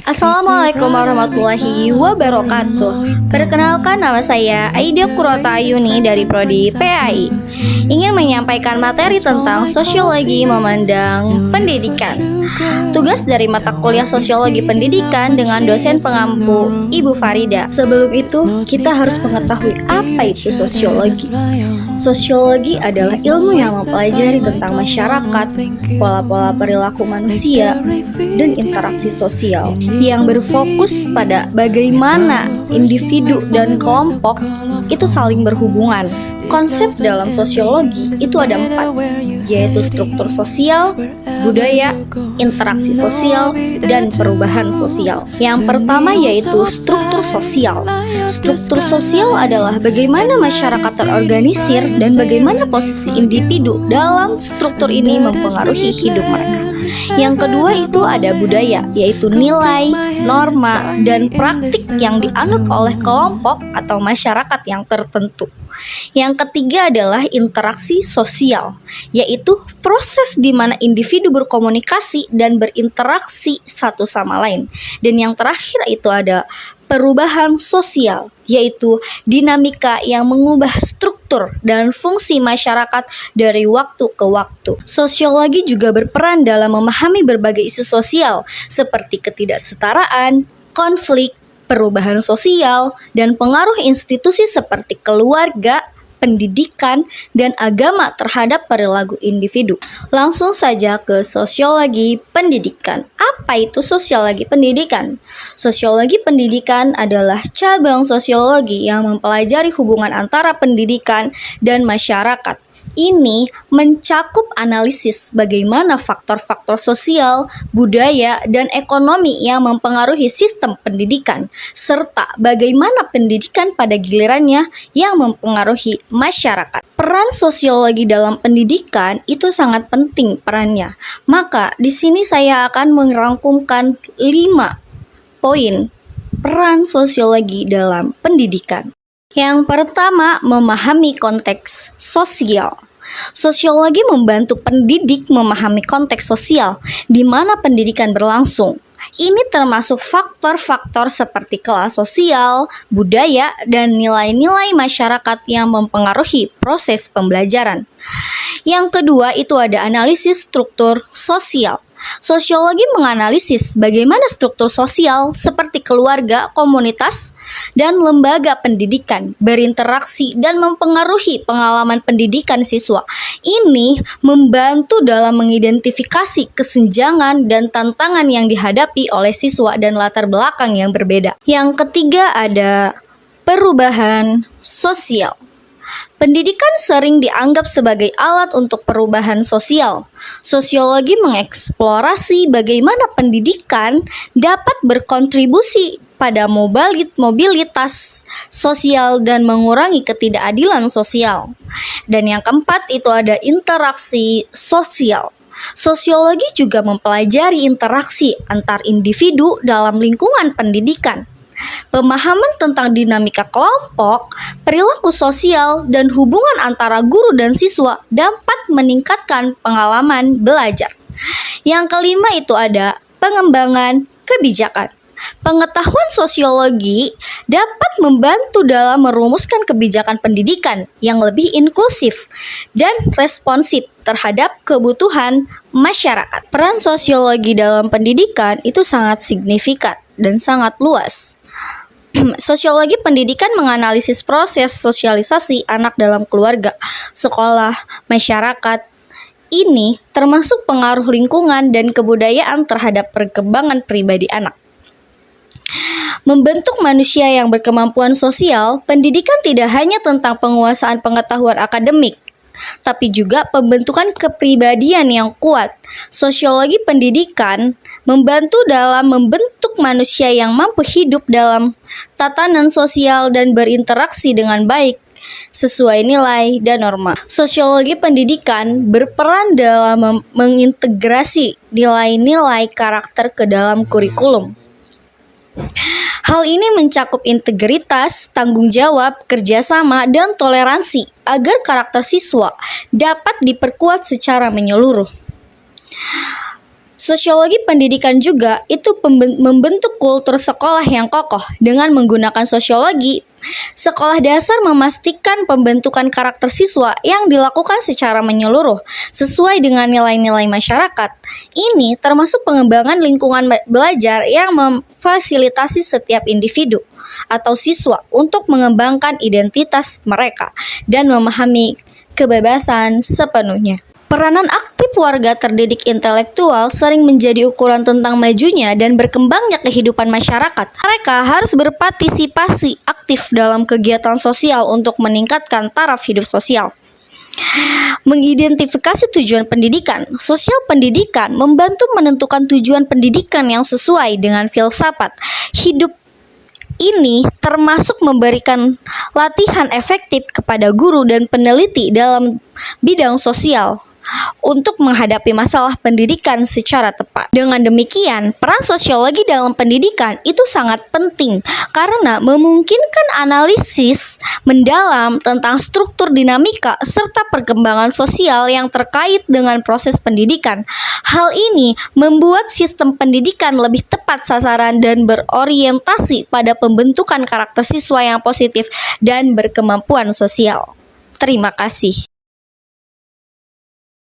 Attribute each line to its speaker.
Speaker 1: Assalamualaikum warahmatullahi wabarakatuh. Perkenalkan, nama saya Aida Kurota Ayuni dari Prodi PAI. Ingin menyampaikan materi tentang sosiologi memandang pendidikan. Tugas dari mata kuliah sosiologi pendidikan dengan dosen pengampu Ibu Farida. Sebelum itu, kita harus mengetahui apa itu sosiologi. Sosiologi adalah ilmu yang mempelajari tentang masyarakat, pola-pola perilaku manusia, dan interaksi sosial yang berfokus pada bagaimana individu dan kelompok itu saling berhubungan. Konsep dalam sosiologi itu ada 4, yaitu struktur sosial, budaya, interaksi sosial, dan perubahan sosial. Yang pertama yaitu struktur sosial. Struktur sosial adalah bagaimana masyarakat terorganisir dan bagaimana posisi individu dalam struktur ini mempengaruhi hidup mereka. Yang kedua itu ada budaya, yaitu nilai, norma, dan praktik yang dianut oleh kelompok atau masyarakat yang tertentu. Yang ketiga adalah interaksi sosial, yaitu proses di mana individu berkomunikasi dan berinteraksi satu sama lain. Dan yang terakhir itu ada perubahan sosial, yaitu dinamika yang mengubah struktur dan fungsi masyarakat dari waktu ke waktu. Sosiologi juga berperan dalam memahami berbagai isu sosial seperti ketidaksetaraan, konflik, perubahan sosial, dan pengaruh institusi seperti keluarga, pendidikan, dan agama terhadap perilaku individu. Langsung saja ke sosiologi pendidikan. Apa itu sosiologi pendidikan? Sosiologi pendidikan adalah cabang sosiologi yang mempelajari hubungan antara pendidikan dan masyarakat. Ini mencakup analisis bagaimana faktor-faktor sosial, budaya, dan ekonomi yang mempengaruhi sistem pendidikan, serta bagaimana pendidikan pada gilirannya yang mempengaruhi masyarakat. Peran sosiologi dalam pendidikan itu sangat penting perannya. Maka di sini saya akan merangkumkan 5 poin peran sosiologi dalam pendidikan. Yang pertama, memahami konteks sosial. Sosiologi membantu pendidik memahami konteks sosial di mana pendidikan berlangsung. Ini termasuk faktor-faktor seperti kelas sosial, budaya, dan nilai-nilai masyarakat yang mempengaruhi proses pembelajaran. Yang kedua itu ada analisis struktur sosial. Sosiologi menganalisis bagaimana struktur sosial seperti keluarga, komunitas, dan lembaga pendidikan berinteraksi dan mempengaruhi pengalaman pendidikan siswa. Ini membantu dalam mengidentifikasi kesenjangan dan tantangan yang dihadapi oleh siswa dan latar belakang yang berbeda. Yang ketiga ada perubahan sosial. Pendidikan sering dianggap sebagai alat untuk perubahan sosial. Sosiologi mengeksplorasi bagaimana pendidikan dapat berkontribusi pada mobilitas sosial dan mengurangi ketidakadilan sosial. Dan yang keempat itu ada interaksi sosial. Sosiologi juga mempelajari interaksi antar individu dalam lingkungan pendidikan. Pemahaman tentang dinamika kelompok, perilaku sosial, dan hubungan antara guru dan siswa dapat meningkatkan pengalaman belajar. Yang kelima itu ada pengembangan kebijakan. Pengetahuan sosiologi dapat membantu dalam merumuskan kebijakan pendidikan yang lebih inklusif dan responsif terhadap kebutuhan masyarakat. Peran sosiologi dalam pendidikan itu sangat signifikan dan sangat luas. Sosiologi pendidikan menganalisis proses sosialisasi anak dalam keluarga, sekolah, masyarakat. Ini termasuk pengaruh lingkungan dan kebudayaan terhadap perkembangan pribadi anak. Membentuk manusia yang berkemampuan sosial, pendidikan tidak hanya tentang penguasaan pengetahuan akademik, tapi juga pembentukan kepribadian yang kuat. Sosiologi pendidikan membantu dalam membentuk manusia yang mampu hidup dalam tatanan sosial dan berinteraksi dengan baik sesuai nilai dan norma. Sosiologi pendidikan berperan dalam mengintegrasi nilai-nilai karakter ke dalam kurikulum. Hal ini mencakup integritas, tanggung jawab, kerjasama, dan toleransi agar karakter siswa dapat diperkuat secara menyeluruh. Sosiologi pendidikan juga itu membentuk kultur sekolah yang kokoh. Dengan menggunakan sosiologi, sekolah dasar memastikan pembentukan karakter siswa yang dilakukan secara menyeluruh sesuai dengan nilai-nilai masyarakat. Ini termasuk pengembangan lingkungan belajar yang memfasilitasi setiap individu atau siswa untuk mengembangkan identitas mereka dan memahami kebebasan sepenuhnya. Peranan aktif warga terdidik intelektual sering menjadi ukuran tentang majunya dan berkembangnya kehidupan masyarakat. Mereka harus berpartisipasi aktif dalam kegiatan sosial untuk meningkatkan taraf hidup sosial. Mengidentifikasi tujuan pendidikan. Sosial pendidikan membantu menentukan tujuan pendidikan yang sesuai dengan filsafat hidup. Ini termasuk memberikan latihan efektif kepada guru dan peneliti dalam bidang sosial untuk menghadapi masalah pendidikan secara tepat. Dengan demikian, peran sosiologi dalam pendidikan itu sangat penting karena memungkinkan analisis mendalam tentang struktur dinamika serta perkembangan sosial yang terkait dengan proses pendidikan. Hal ini membuat sistem pendidikan lebih tepat sasaran dan berorientasi pada pembentukan karakter siswa yang positif dan berkemampuan sosial. Terima kasih.